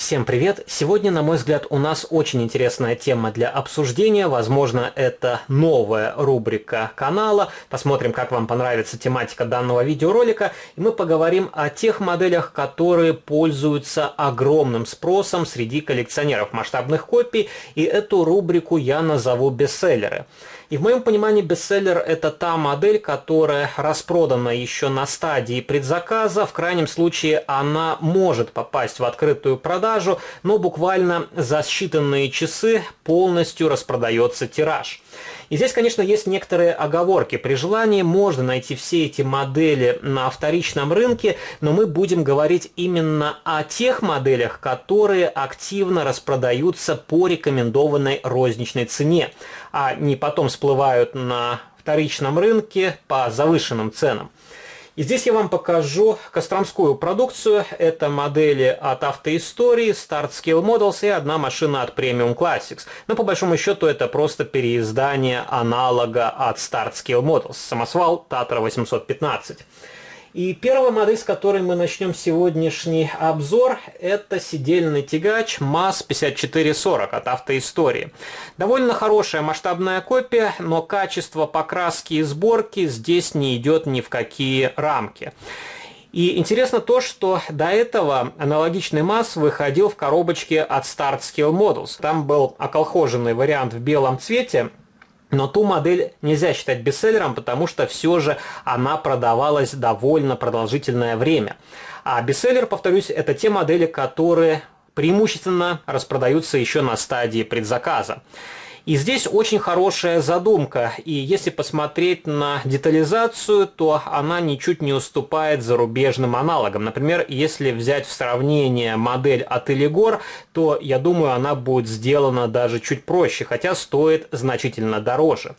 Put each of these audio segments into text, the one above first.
Всем привет! Сегодня, на мой взгляд, у нас очень интересная тема для обсуждения. Возможно, это новая рубрика канала. Посмотрим, как вам понравится тематика данного видеоролика. И мы поговорим о тех моделях, которые пользуются огромным спросом среди коллекционеров масштабных копий. И эту рубрику я назову «Бестселлеры». И в моем понимании бестселлер — это та модель, которая распродана еще на стадии предзаказа. В крайнем случае она может попасть в открытую продажу, но буквально за считанные часы полностью распродается тираж. И здесь, конечно, есть некоторые оговорки. При желании можно найти все эти модели на вторичном рынке, но мы будем говорить именно о тех моделях, которые активно распродаются по рекомендованной розничной цене, а не потом всплывают на вторичном рынке по завышенным ценам. И здесь я вам покажу костромскую продукцию. Это модели от Автоистории, Start Scale Models и одна машина от Premium Classics. Но по большому счету это просто переиздание аналога от Start Scale Models. Самосвал Tatra 815. И первая модель, с которой мы начнем сегодняшний обзор, это сидельный тягач МАЗ-5440 от Автоистории. Довольно хорошая масштабная копия, но качество покраски и сборки здесь не идет ни в какие рамки. И интересно то, что до этого аналогичный МАЗ выходил в коробочке от Start Scale Models. Там был околхоженный вариант в белом цвете. Но ту модель нельзя считать бестселлером, потому что все же она продавалась довольно продолжительное время. А бестселлер, повторюсь, это те модели, которые преимущественно распродаются еще на стадии предзаказа. И здесь очень хорошая задумка, и если посмотреть на детализацию, то она ничуть не уступает зарубежным аналогам. Например, если взять в сравнение модель от Eligor, то, я думаю, она будет сделана даже чуть проще, хотя стоит значительно дороже.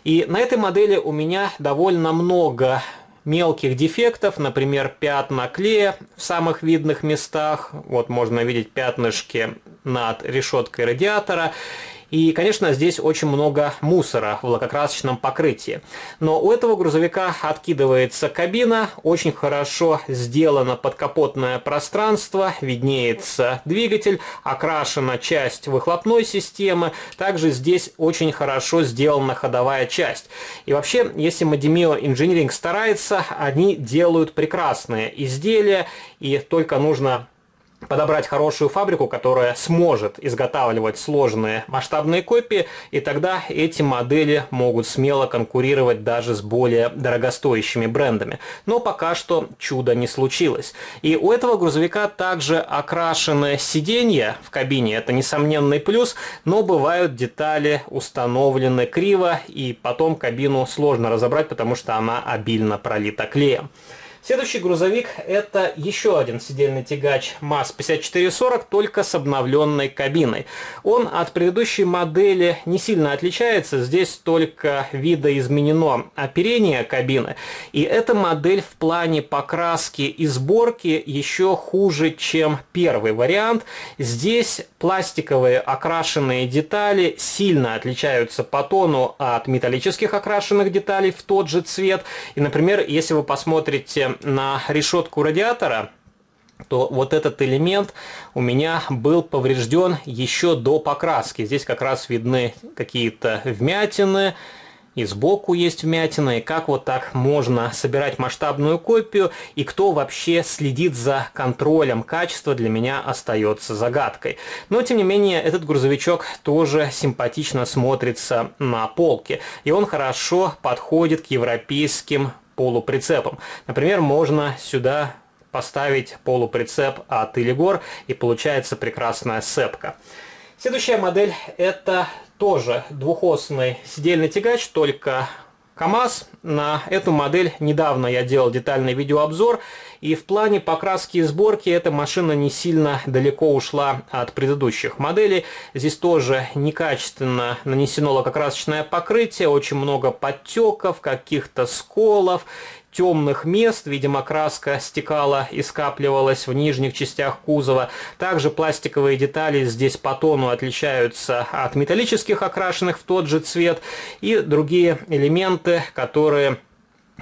И на этой модели у меня довольно много мелких дефектов, например, пятна клея в самых видных местах. Вот можно видеть пятнышки над решеткой радиатора. И, конечно, здесь очень много мусора в лакокрасочном покрытии. Но у этого грузовика откидывается кабина, очень хорошо сделано подкапотное пространство, виднеется двигатель, окрашена часть выхлопной системы. Также здесь очень хорошо сделана ходовая часть. И вообще, если Modimio Engineering старается, они делают прекрасные изделия, и только нужно подобрать хорошую фабрику, которая сможет изготавливать сложные масштабные копии, и тогда эти модели могут смело конкурировать даже с более дорогостоящими брендами. Но пока что чудо не случилось. И у этого грузовика также окрашены сиденья в кабине, это несомненный плюс, но бывают детали установлены криво, и потом кабину сложно разобрать, потому что она обильно пролита клеем. Следующий грузовик — это еще один сидельный тягач МАЗ-5440, только с обновленной кабиной. Он от предыдущей модели не сильно отличается, здесь только видоизменено оперение кабины. И эта модель в плане покраски и сборки еще хуже, чем первый вариант. Здесь пластиковые окрашенные детали сильно отличаются по тону от металлических окрашенных деталей в тот же цвет. И, например, если вы посмотрите на решетку радиатора, то вот этот элемент у меня был поврежден еще до покраски. Здесь как раз видны какие-то вмятины, и сбоку есть вмятины. И как вот так можно собирать масштабную копию, и кто вообще следит за контролем качества, для меня остается загадкой. Но тем не менее, этот грузовичок тоже симпатично смотрится на полке, и он хорошо подходит к европейским полуприцепом. Например, можно сюда поставить полуприцеп от Eligor, и получается прекрасная сцепка. Следующая модель — это тоже двухосный сидельный тягач, только КамАЗ. На эту модель недавно я делал детальный видеообзор, и в плане покраски и сборки эта машина не сильно далеко ушла от предыдущих моделей. Здесь тоже некачественно нанесено лакокрасочное покрытие, очень много подтеков, каких-то сколов, темных мест, видимо, краска стекала и скапливалась в нижних частях кузова. Также пластиковые детали здесь по тону отличаются от металлических, окрашенных в тот же цвет, и другие элементы, которые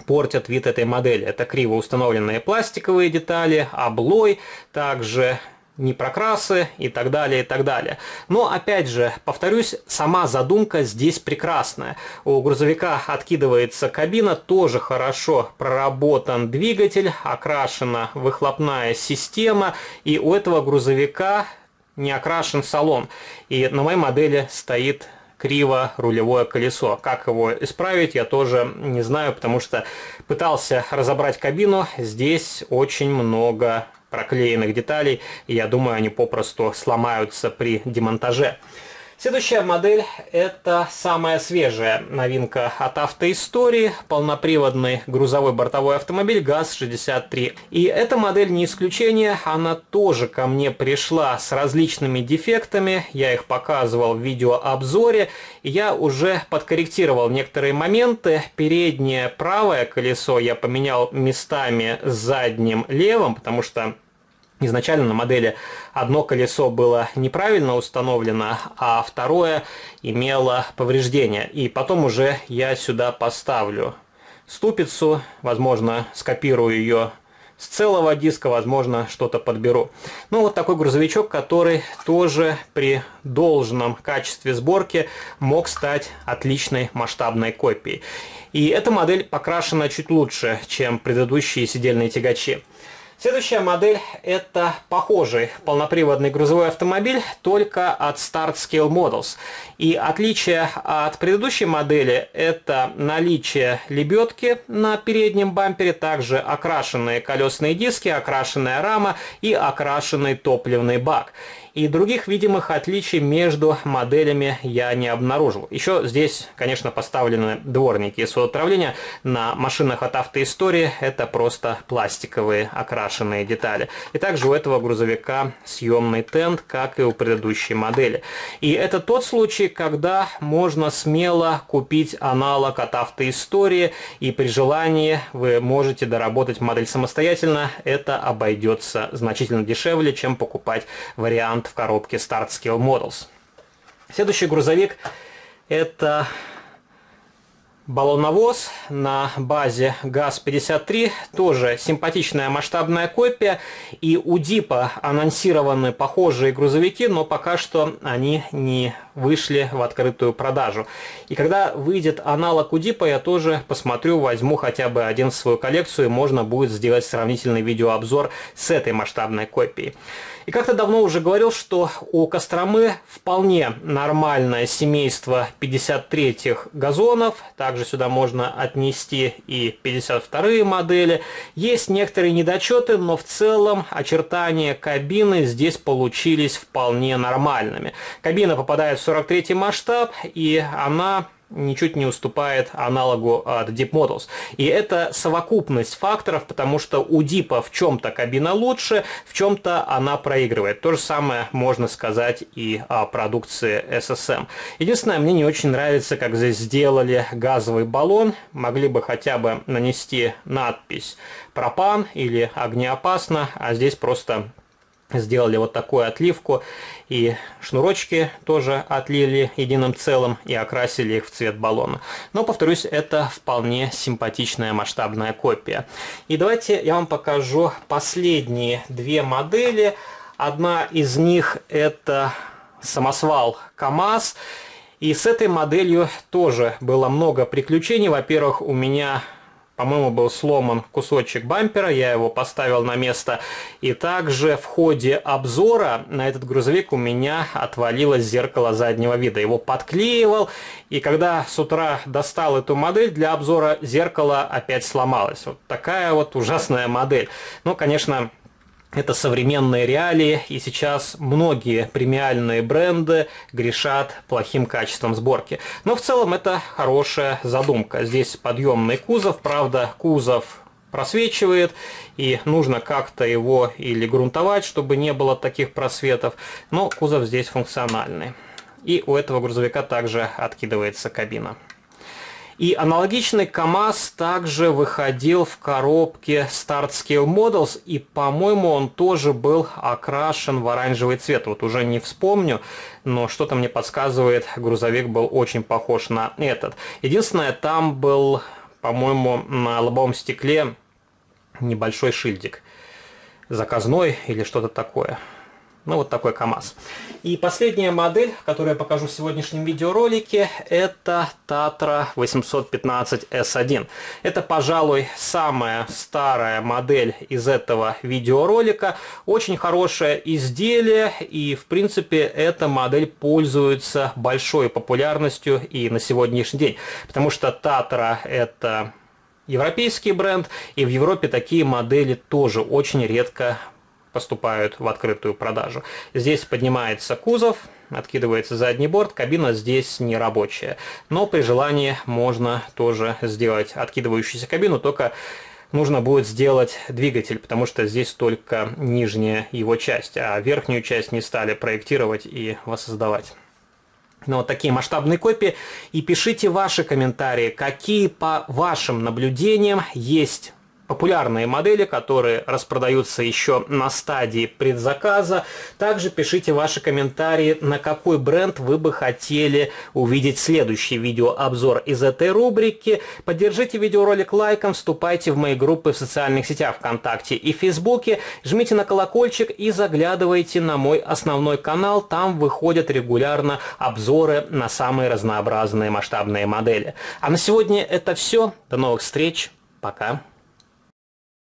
портят вид этой модели. Это криво установленные пластиковые детали, облой, также ни прокрасы и так далее, и так далее. Но, опять же, повторюсь, сама задумка здесь прекрасная. У грузовика откидывается кабина, тоже хорошо проработан двигатель, окрашена выхлопная система, и у этого грузовика не окрашен салон. И на моей модели стоит криво рулевое колесо. Как его исправить, я тоже не знаю, потому что пытался разобрать кабину. Здесь очень много проклеенных деталей, и я думаю, они попросту сломаются при демонтаже. Следующая модель — это самая свежая новинка от автоистории, полноприводный грузовой бортовой автомобиль ГАЗ-63. И эта модель не исключение, она тоже ко мне пришла с различными дефектами, я их показывал в видеообзоре, и я уже подкорректировал некоторые моменты. Переднее правое колесо я поменял местами с задним левым, потому что изначально на модели одно колесо было неправильно установлено, а второе имело повреждения. И потом уже я сюда поставлю ступицу, возможно, скопирую ее с целого диска, возможно, что-то подберу. Ну, вот такой грузовичок, который тоже при должном качестве сборки мог стать отличной масштабной копией. И эта модель покрашена чуть лучше, чем предыдущие сидельные тягачи. Следующая модель — это похожий полноприводный грузовой автомобиль, только от Start Scale Models. И отличие от предыдущей модели — это наличие лебедки на переднем бампере, также окрашенные колесные диски, окрашенная рама и окрашенный топливный бак. И других видимых отличий между моделями я не обнаружил. Еще здесь, конечно, поставлены дворники из управления. На машинах от автоистории это просто пластиковые окрашенные детали. И также у этого грузовика съемный тент, как и у предыдущей модели. И это тот случай, когда можно смело купить аналог от автоистории, и при желании вы можете доработать модель самостоятельно. Это обойдется значительно дешевле, чем покупать вариант в коробке Start Scale Models. Следующий грузовик — это баллоновоз на базе ГАЗ-53, тоже симпатичная масштабная копия, и у Дипа анонсированы похожие грузовики, но пока что они не вышли в открытую продажу. И когда выйдет аналог у Дипа, я тоже посмотрю, возьму хотя бы один в свою коллекцию, и можно будет сделать сравнительный видеообзор с этой масштабной копией. И как-то давно уже говорил, что у Костромы вполне нормальное семейство 53-х газонов, также сюда можно отнести и 52-е модели. Есть некоторые недочеты, но в целом очертания кабины здесь получились вполне нормальными. Кабина попадает в 43-й масштаб, и она ничуть не уступает аналогу от Deep Models. И это совокупность факторов, потому что у Дипа в чем-то кабина лучше, в чем-то она проигрывает. То же самое можно сказать и о продукции SSM. Единственное, мне не очень нравится, как здесь сделали газовый баллон. Могли бы хотя бы нанести надпись «Пропан» или «Огнеопасно», а здесь просто сделали вот такую отливку, и шнурочки тоже отлили единым целым и окрасили их в цвет баллона. Но, повторюсь, это вполне симпатичная масштабная копия. И давайте я вам покажу последние две модели. Одна из них — это самосвал КАМАЗ. И с этой моделью тоже было много приключений. Во-первых, у меня, по-моему, был сломан кусочек бампера, я его поставил на место. И также в ходе обзора на этот грузовик у меня отвалилось зеркало заднего вида. Его подклеивал, и когда с утра достал эту модель для обзора, зеркало опять сломалось. Вот такая вот ужасная модель. Ну, конечно, это современные реалии, и сейчас многие премиальные бренды грешат плохим качеством сборки. Но в целом это хорошая задумка. Здесь подъемный кузов, правда, кузов просвечивает, и нужно как-то его или грунтовать, чтобы не было таких просветов, но кузов здесь функциональный. И у этого грузовика также откидывается кабина. И аналогичный КАМАЗ также выходил в коробке Start Scale Models, и, по-моему, он тоже был окрашен в оранжевый цвет. Вот уже не вспомню, но что-то мне подсказывает, грузовик был очень похож на этот. Единственное, там был, по-моему, на лобовом стекле небольшой шильдик. Заказной или что-то такое. Ну, вот такой КАМАЗ. И последняя модель, которую я покажу в сегодняшнем видеоролике, это Tatra 815S1. Это, пожалуй, самая старая модель из этого видеоролика. Очень хорошее изделие, и, в принципе, эта модель пользуется большой популярностью и на сегодняшний день. Потому что Tatra — это европейский бренд, и в Европе такие модели тоже очень редко поступают в открытую продажу. Здесь поднимается кузов, откидывается задний борт, кабина здесь не рабочая. Но при желании можно тоже сделать откидывающуюся кабину, только нужно будет сделать двигатель, потому что здесь только нижняя его часть, а верхнюю часть не стали проектировать и воссоздавать. Ну, вот такие масштабные копии. И пишите ваши комментарии, какие по вашим наблюдениям есть популярные модели, которые распродаются еще на стадии предзаказа. Также пишите ваши комментарии, на какой бренд вы бы хотели увидеть следующий видеообзор из этой рубрики. Поддержите видеоролик лайком, вступайте в мои группы в социальных сетях ВКонтакте и Фейсбуке, жмите на колокольчик и заглядывайте на мой основной канал. Там выходят регулярно обзоры на самые разнообразные масштабные модели. А на сегодня это все. До новых встреч. Пока.